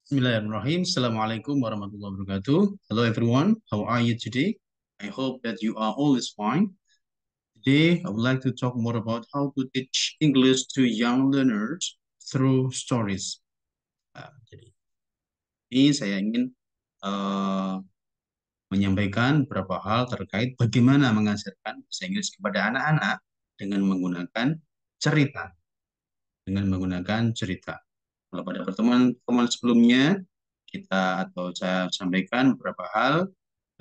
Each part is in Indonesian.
Bismillahirrahmanirrahim. Assalamualaikum warahmatullahi wabarakatuh. Hello everyone. How are you today? I hope that you are always fine. Today, I would like to talk more about how to teach English to young learners through stories. Jadi, ini saya ingin uh, menyampaikan beberapa hal terkait bagaimana mengajarkan bahasa Inggris kepada anak-anak dengan menggunakan cerita. Kalau pada pertemuan sebelumnya, saya sampaikan beberapa hal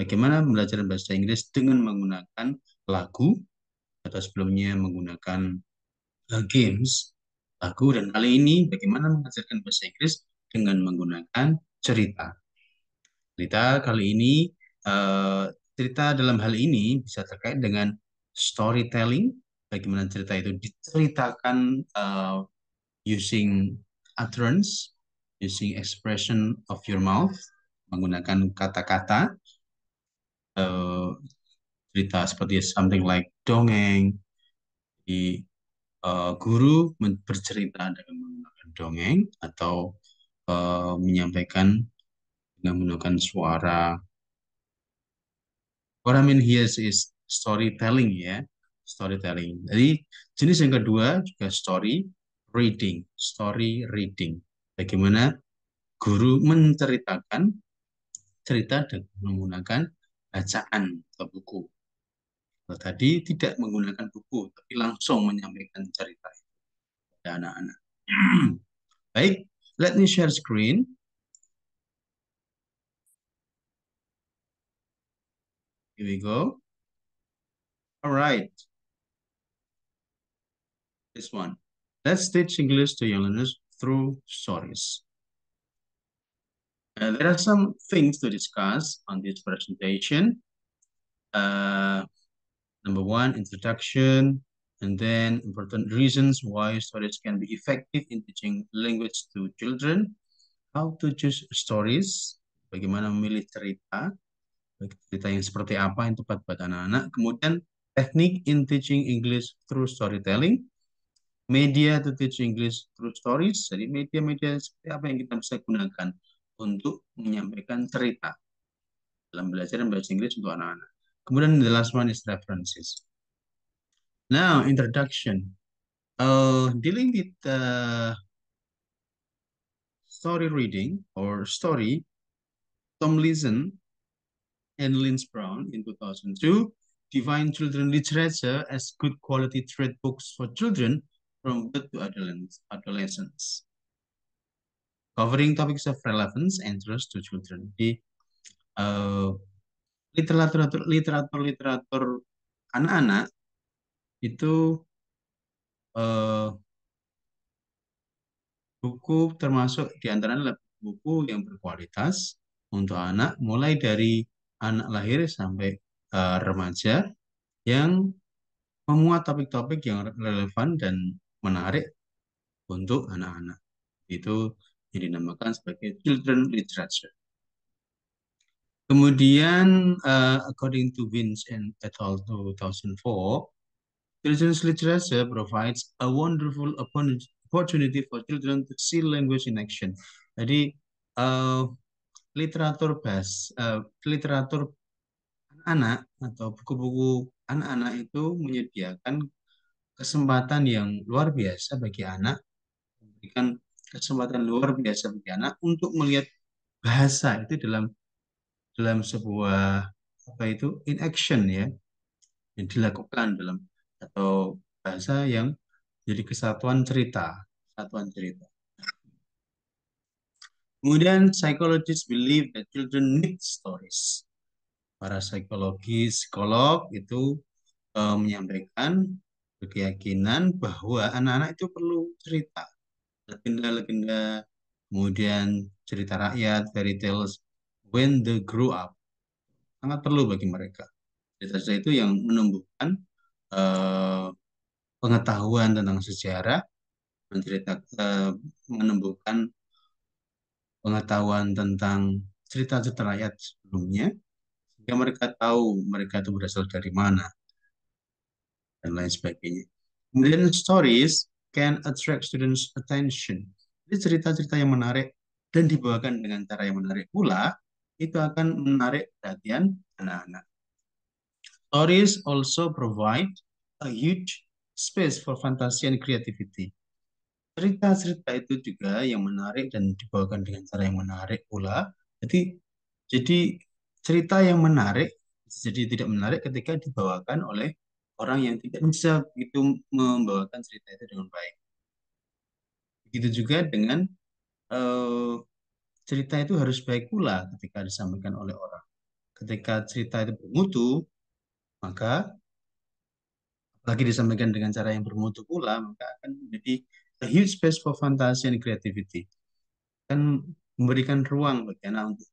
bagaimana belajar bahasa Inggris dengan menggunakan lagu atau sebelumnya menggunakan games, lagu, dan kali ini bagaimana mengajarkan bahasa Inggris dengan menggunakan cerita. Cerita kali ini, eh, cerita dalam hal ini bisa terkait dengan storytelling, bagaimana cerita itu diceritakan using utterance, using expression of your mouth, menggunakan kata-kata, eh, cerita seperti something like dongeng. Di guru bercerita dengan menggunakan dongeng atau menyampaikan dengan menggunakan suara. What I mean here is storytelling ya, storytelling. Jadi jenis yang kedua juga story reading. Bagaimana guru menceritakan cerita dengan menggunakan bacaan atau buku. Kalau tadi tidak menggunakan buku, tapi langsung menyampaikan cerita kepada anak-anak. Baik, let me share screen. Here we go. All right, this one. Let's teach English to young learners through stories. There are some things to discuss on this presentation. Number one, introduction, and then important reasons why stories can be effective in teaching language to children. How to choose stories, bagaimana memilih cerita, cerita yang seperti apa yang tepat buat anak-anak. Kemudian teknik in teaching English through storytelling, media to teach English through stories. Jadi media-media seperti apa yang kita bisa gunakan untuk menyampaikan cerita dalam belajar bahasa Inggris untuk anak-anak. Kemudian the last one is references. Now, introduction. Dealing with story reading or story, Tomlinson and Lynch Brown in 2002 define children literature as good quality trade books for children from birth to adolescence, covering topics of relevance and interest to children. Di literatur anak-anak itu buku termasuk diantaranya buku yang berkualitas untuk anak, mulai dari anak lahir sampai remaja, yang memuat topik-topik yang relevan dan menarik untuk anak-anak. Itu yang dinamakan sebagai children literature. Kemudian, according to Vince and et al. 2004, children's literature provides a wonderful opportunity for children to see language in action. Jadi, literatur anak atau buku-buku anak-anak itu menyediakan kesempatan yang luar biasa bagi anak, memberikan kesempatan luar biasa bagi anak untuk melihat bahasa itu dalam sebuah apa itu in action ya, yang dilakukan dalam atau bahasa yang jadi kesatuan cerita. Kemudian psychologists believe that children need stories. Para psikolog itu menyampaikan berkeyakinan bahwa anak-anak itu perlu cerita, legenda-legenda, kemudian cerita rakyat, fairy tales, when they grow up, sangat perlu bagi mereka. Cerita-cerita itu yang menumbuhkan pengetahuan tentang sejarah, menumbuhkan pengetahuan tentang cerita-cerita rakyat sebelumnya, sehingga mereka tahu mereka itu berasal dari mana, dan lain sebagainya. Kemudian stories can attract students' attention. Jadi cerita-cerita yang menarik dan dibawakan dengan cara yang menarik pula, itu akan menarik perhatian anak-anak. Stories also provide a huge space for fantasy and creativity. Cerita-cerita itu juga yang menarik dan dibawakan dengan cara yang menarik pula. Jadi cerita yang menarik jadi tidak menarik ketika dibawakan oleh orang yang tidak bisa begitu membawakan cerita itu dengan baik. Begitu juga dengan eh, cerita itu harus baik pula ketika disampaikan oleh orang. Ketika cerita itu bermutu, maka lagi disampaikan dengan cara yang bermutu pula, maka akan menjadi a huge space for fantasy and creativity. Kan memberikan ruang bagi anak untuk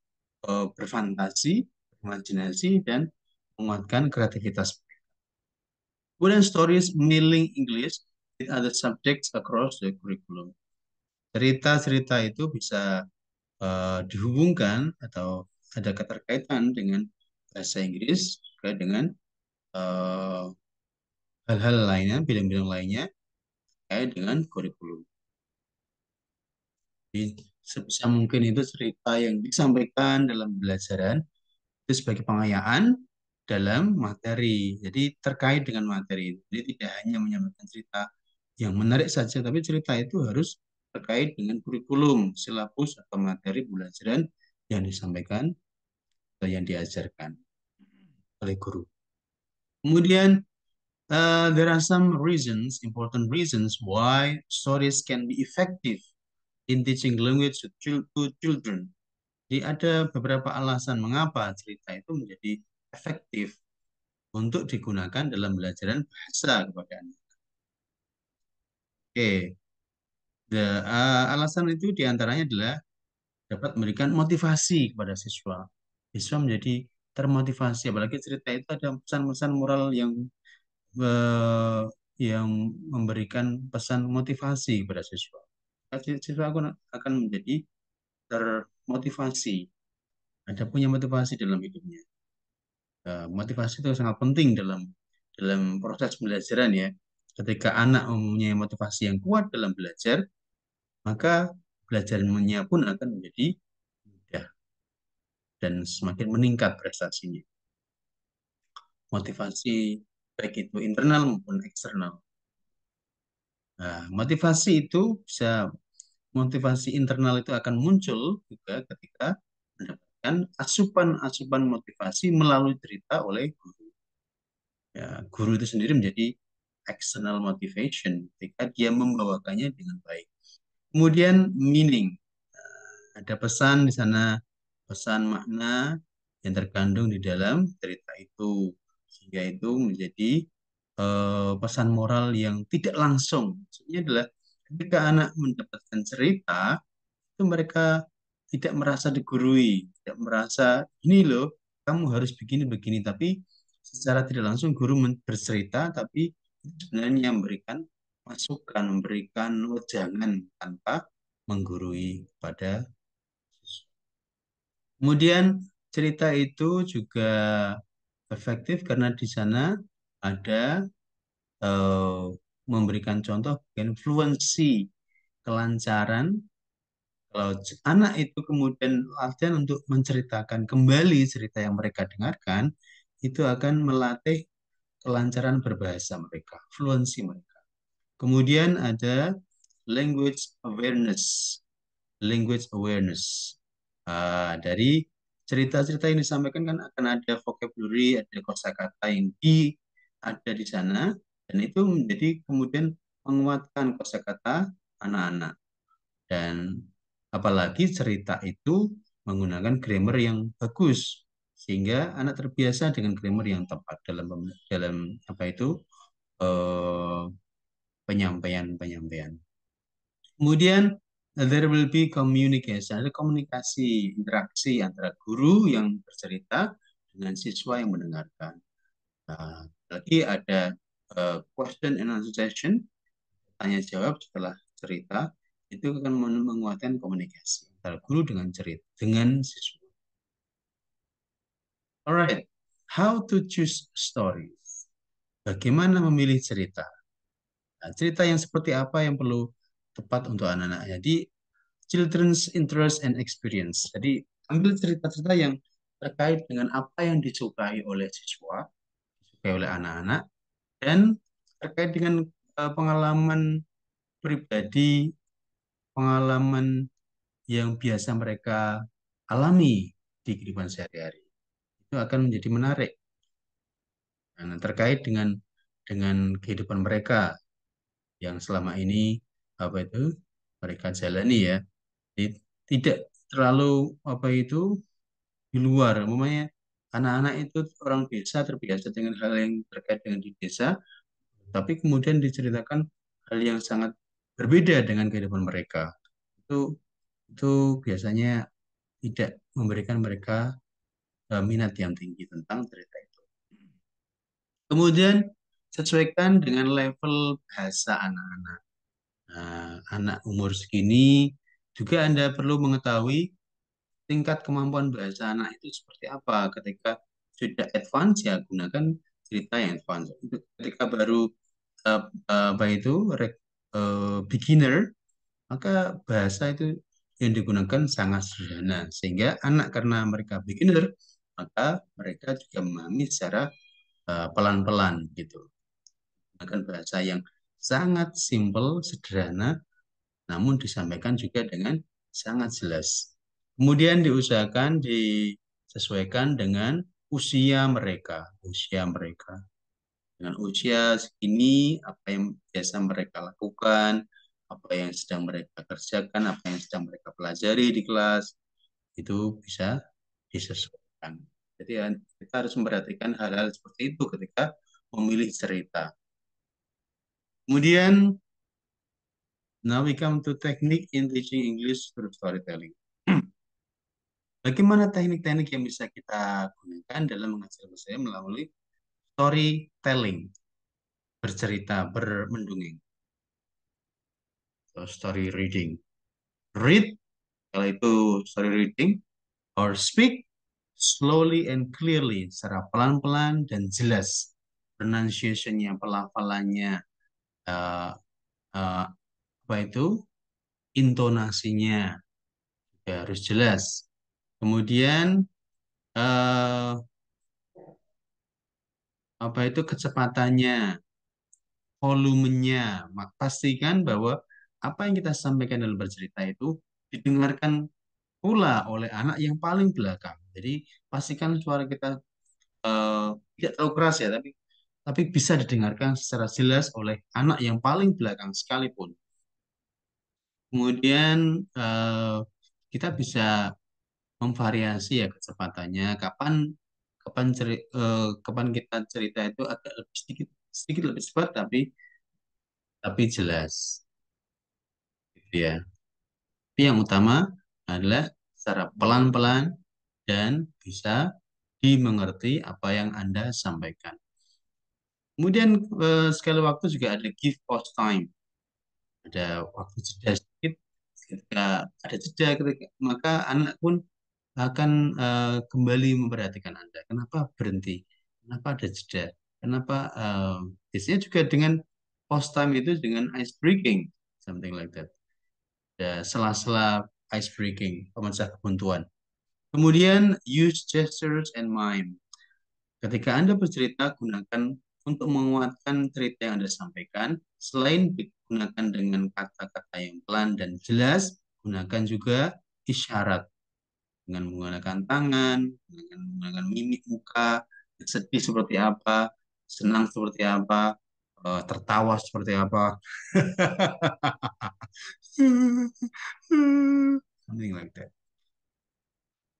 berfantasi, imajinasi, dan menguatkan kreativitas. Kemudian stories mailing English with other subjects across the curriculum. Cerita-cerita itu bisa dihubungkan atau ada keterkaitan dengan bahasa Inggris, juga dengan eh, hal-hal lainnya, bidang-bidang lainnya, terkait dengan kurikulum. Jadi, sebisa mungkin itu cerita yang disampaikan dalam pembelajaran itu sebagai pengayaan dalam materi. Jadi terkait dengan materi. Jadi tidak hanya menyampaikan cerita yang menarik saja, tapi cerita itu harus terkait dengan kurikulum, silabus atau materi pembelajaran yang disampaikan atau yang diajarkan oleh guru. Kemudian there are some reasons, important reasons why stories can be effective in teaching language to children. Jadi ada beberapa alasan mengapa cerita itu menjadi efektif untuk digunakan dalam pembelajaran bahasa kepada anak. Oke, alasan itu diantaranya adalah dapat memberikan motivasi kepada siswa. Siswa menjadi termotivasi, apalagi cerita itu ada pesan-pesan moral eh, yang memberikan pesan motivasi kepada siswa. Siswa akan menjadi termotivasi, ada punya motivasi dalam hidupnya. Motivasi itu sangat penting dalam proses pembelajaran ya. Ketika anak mempunyai motivasi yang kuat dalam belajar, maka belajarnya pun akan menjadi mudah dan semakin meningkat prestasinya. Motivasi baik itu internal maupun eksternal. Nah, motivasi internal itu akan muncul juga ketika mendapatkan asupan-asupan motivasi melalui cerita oleh guru. Ya, guru itu sendiri menjadi external motivation ketika dia membawakannya dengan baik. Kemudian meaning. Ada pesan di sana, pesan makna yang terkandung di dalam cerita itu. Sehingga itu menjadi pesan moral yang tidak langsung. Maksudnya adalah ketika anak mendapatkan cerita, itu mereka tidak merasa digurui, tidak merasa ini loh, kamu harus begini-begini. Tapi secara tidak langsung guru bercerita, tapi sebenarnya memberikan masukan, memberikan wejangan tanpa menggurui pada siswa. Kemudian cerita itu juga efektif karena di sana ada eh, memberikan contoh influensi, kelancaran. Kalau anak itu kemudian latihan untuk menceritakan kembali cerita yang mereka dengarkan, itu akan melatih kelancaran berbahasa mereka, fluensi mereka. Kemudian ada language awareness. Language awareness. Dari cerita-cerita yang disampaikan kan akan ada vocabulary, ada kosakata yang ada di sana, dan itu menjadi kemudian menguatkan kosakata anak-anak. Dan apalagi cerita itu menggunakan grammar yang bagus, sehingga anak terbiasa dengan grammar yang tepat dalam apa itu eh, penyampaian. Kemudian there will be communication, ada komunikasi, interaksi antara guru yang bercerita dengan siswa yang mendengarkan. Lagi ada question and answer session, tanya jawab setelah cerita, itu akan menguatkan komunikasi antara guru dengan siswa. Alright, how to choose stories? Bagaimana memilih cerita? Nah, cerita yang seperti apa yang perlu tepat untuk anak-anak? Jadi children's interest and experience. Jadi ambil cerita-cerita yang terkait dengan apa yang disukai oleh siswa, disukai oleh anak-anak, dan terkait dengan pengalaman pribadi, pengalaman yang biasa mereka alami di kehidupan sehari-hari. Itu akan menjadi menarik. Nah, terkait dengan kehidupan mereka yang selama ini apa itu mereka jalani ya. Jadi, tidak terlalu apa itu di luar. Umpamanya anak-anak itu orang desa terbiasa dengan hal yang terkait dengan di desa, tapi kemudian diceritakan hal yang sangat berbeda dengan kehidupan mereka. Itu itu biasanya tidak memberikan mereka minat yang tinggi tentang cerita itu. Kemudian sesuaikan dengan level bahasa anak-anak. Nah, anak umur segini juga Anda perlu mengetahui tingkat kemampuan bahasa anak itu seperti apa. Ketika sudah advance ya gunakan cerita yang advance. Ketika baru apa itu beginner, maka bahasa itu yang digunakan sangat sederhana sehingga anak karena mereka beginner maka mereka juga memahami secara pelan-pelan gitu. Gunakan bahasa yang sangat simple, sederhana, namun disampaikan juga dengan sangat jelas. Kemudian diusahakan disesuaikan dengan usia mereka. Dengan usia segini, apa yang biasa mereka lakukan, apa yang sedang mereka kerjakan, apa yang sedang mereka pelajari di kelas, itu bisa disesuaikan. Jadi kita harus memperhatikan hal-hal seperti itu ketika memilih cerita. Kemudian, now we come to technique in teaching English through storytelling. Bagaimana teknik-teknik yang bisa kita gunakan dalam mengajar bahasa melalui storytelling, bercerita, bermendongeng, atau story reading. Read, kalau itu story reading, or speak slowly and clearly, secara pelan-pelan dan jelas. Pronunciation-nya, pelafalannya, uh, uh, apa itu, intonasinya ya harus jelas. Kemudian apa itu kecepatannya, volumenya. Pastikan bahwa apa yang kita sampaikan dalam bercerita itu didengarkan pula oleh anak yang paling belakang. Jadi pastikan suara kita tidak terlalu keras ya, tapi bisa didengarkan secara jelas oleh anak yang paling belakang sekalipun. Kemudian kita bisa memvariasi ya kecepatannya. Kapan kita cerita itu agak lebih sedikit sedikit lebih cepat tapi jelas gitu ya. Tapi yang utama adalah secara pelan-pelan dan bisa dimengerti apa yang Anda sampaikan. Kemudian sekali waktu juga ada give pause time. Ada waktu jeda sedikit, ketika ada jeda, maka anak pun akan kembali memperhatikan Anda. Kenapa berhenti? Kenapa ada jeda? Kenapa biasanya juga dengan pause time itu dengan ice breaking, something like that. Ada sela-sela ice breaking, pemecah kebuntuan. Kemudian use gestures and mime. Ketika Anda bercerita, gunakan untuk menguatkan cerita yang Anda sampaikan. Selain digunakan dengan kata-kata yang pelan dan jelas, gunakan juga isyarat dengan menggunakan tangan, dengan menggunakan mimik muka, sedih seperti apa, senang seperti apa, tertawa seperti apa. Something like that.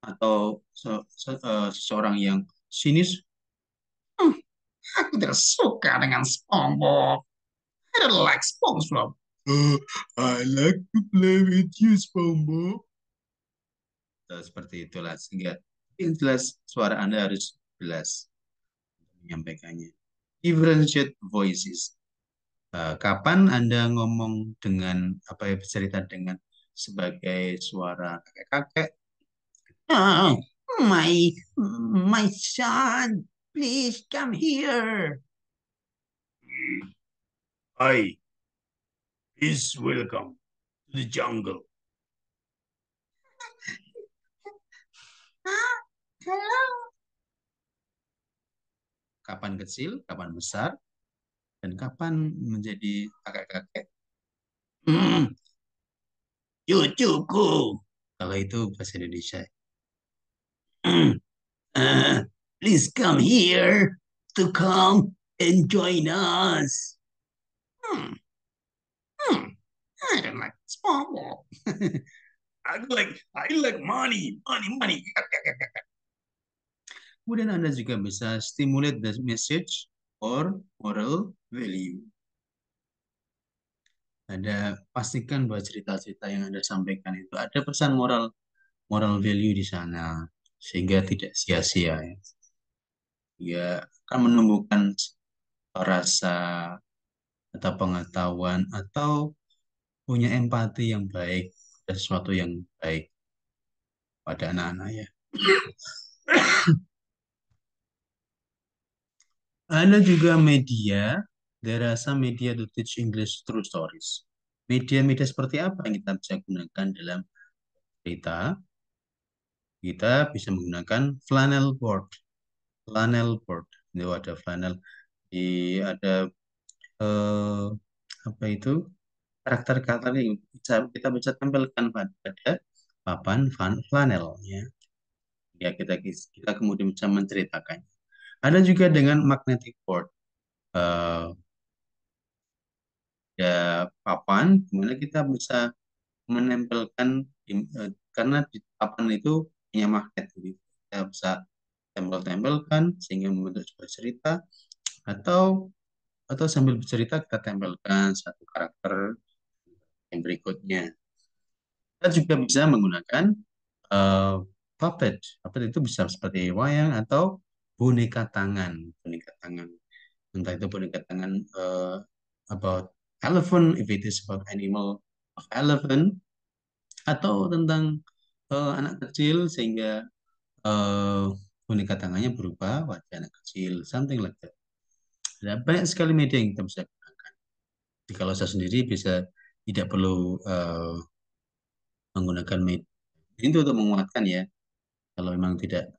Atau seseorang yang sinis, "Hmm, aku tidak suka dengan SpongeBob. I don't like SpongeBob. Oh, I like to play with you, SpongeBob." Seperti itulah sehingga yang jelas suara Anda harus jelas menyampaikannya. Differentiate voices. Kapan Anda ngomong dengan apa ya bercerita dengan sebagai suara kakek-kakek? Oh, my son, please come here. Hi, please welcome to the jungle. Kapan kecil, kapan besar, dan kapan menjadi kakek-kakek. Cucuku. Kalau itu bahasa Indonesia. Please come here to come and join us. Hmm, hmm, I don't like small. I like money, money, money. Kemudian Anda juga bisa stimulate the message or moral value. Anda pastikan bahwa cerita-cerita yang Anda sampaikan itu ada pesan moral moral value di sana sehingga tidak sia-sia ya. Ya akan menumbuhkan rasa atau pengetahuan atau punya empati yang baik dan sesuatu yang baik pada anak-anak ya. Ada juga media, there are some media to teach English through stories. Media-media seperti apa yang kita bisa gunakan dalam cerita? Kita bisa menggunakan flannel board. Flannel board. Itu ada flannel, ada eh, apa itu? Karakter-karakter yang kita bisa tampilkan pada papan flanel ya. Ya kita kemudian bisa menceritakan. Ada juga dengan magnetic board. Eh, ada papan dimana kita bisa menempelkan karena di papan itu punya magnet, jadi kita bisa tempel-tempelkan sehingga membentuk sebuah cerita atau sambil bercerita kita tempelkan satu karakter yang berikutnya. Kita juga bisa menggunakan eh, puppet. Puppet itu bisa seperti wayang atau boneka tangan. Boneka tangan. Entah itu boneka tangan about elephant, if it is about animal of elephant, atau tentang anak kecil sehingga eh, boneka tangannya berubah wajah anak kecil, something like that. Ada banyak sekali media yang kita bisa gunakan. Jadi kalau saya sendiri bisa tidak perlu menggunakan media itu untuk menguatkan ya. Kalau memang tidak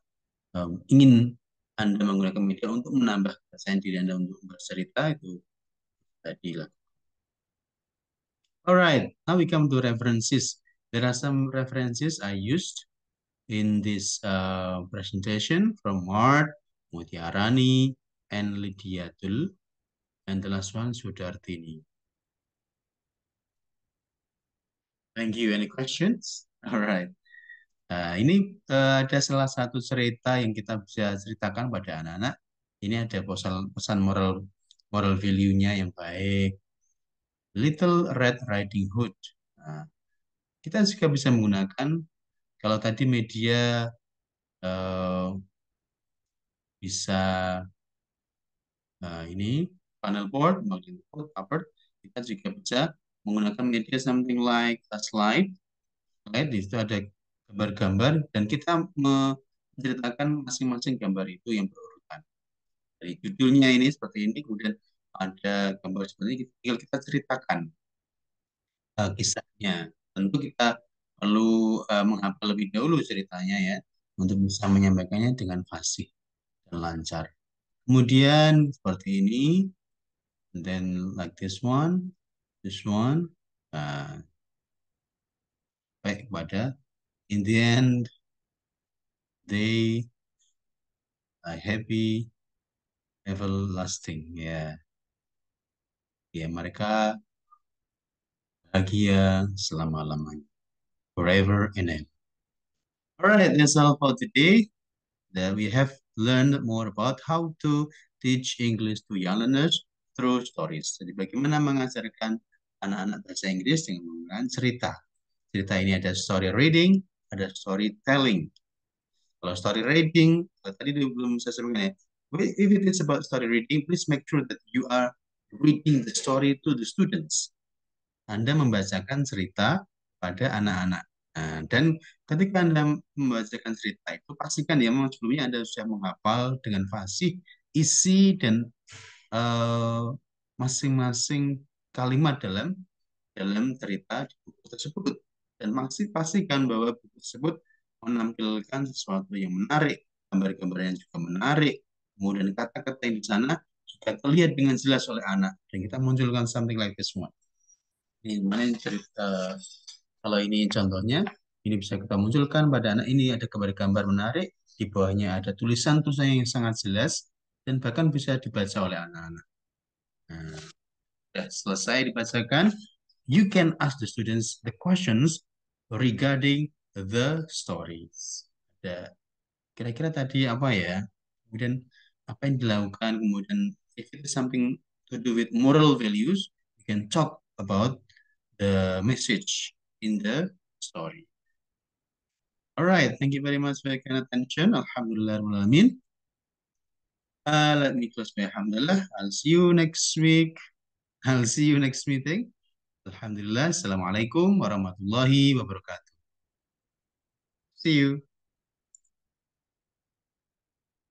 ingin Anda menggunakan media untuk menambah kepercayaan diri Anda untuk bercerita itu tadi lah. Alright, now we come to references. There are some references I used in this presentation from Mart, Mutiarani, and Lydia Tul, and the last one Sudartini. Thank you. Any questions? Alright. Nah, ini ada salah satu cerita yang kita bisa ceritakan pada anak-anak. Ini ada pesan moral moral value-nya yang baik. Little Red Riding Hood. Nah, kita juga bisa menggunakan kalau tadi media eh, bisa ini panel board, margin board, cover. Kita juga bisa menggunakan media something like a slide. Slide di situ ada gambar-gambar dan kita menceritakan masing-masing gambar itu yang berurutan. Dari judulnya ini seperti ini, kemudian ada gambar seperti ini, tinggal kita ceritakan kisahnya. Tentu kita perlu menghafal lebih dahulu ceritanya ya, untuk bisa menyampaikannya dengan fasih dan lancar. Kemudian seperti ini, and then like this one, uh, baik kepada in the end they are happy everlasting ya, ya mereka bahagia selama-lamanya, forever and ever. Alright, that's all for today. That we have learned more about how to teach English to young learners through stories. Jadi bagaimana mengajarkan anak-anak bahasa Inggris dengan menggunakan cerita. Cerita ini ada story reading, ada storytelling. Kalau story reading, tadi belum saya sebutkan ya. If it is about story reading, please make sure that you are reading the story to the students. Anda membacakan cerita pada anak-anak. Nah, dan ketika Anda membacakan cerita itu, pastikan ya memang sebelumnya Anda sudah menghafal dengan fasih isi dan eh, masing-masing kalimat dalam cerita di buku tersebut. Dan masih pastikan bahwa buku tersebut menampilkan sesuatu yang menarik gambar-gambar yang juga menarik, kemudian kata-kata yang di sana juga terlihat dengan jelas oleh anak, dan kita munculkan something like this one. Ini mana cerita, kalau ini contohnya, ini bisa kita munculkan pada anak ini ada gambar-gambar menarik, di bawahnya ada tulisan-tulisan yang sangat jelas, dan bahkan bisa dibaca oleh anak-anak. Nah, sudah selesai dibacakan, you can ask the students the questions regarding the stories. Ada kira-kira tadi apa ya? Kemudian apa yang dilakukan? Kemudian if it is something to do with moral values, you can talk about the message in the story. Alright, thank you very much for your kind attention. Alhamdulillah. Let me close my alhamdulillah. I'll see you next week. I'll see you next meeting. Alhamdulillah. Assalamualaikum warahmatullahi wabarakatuh. See you.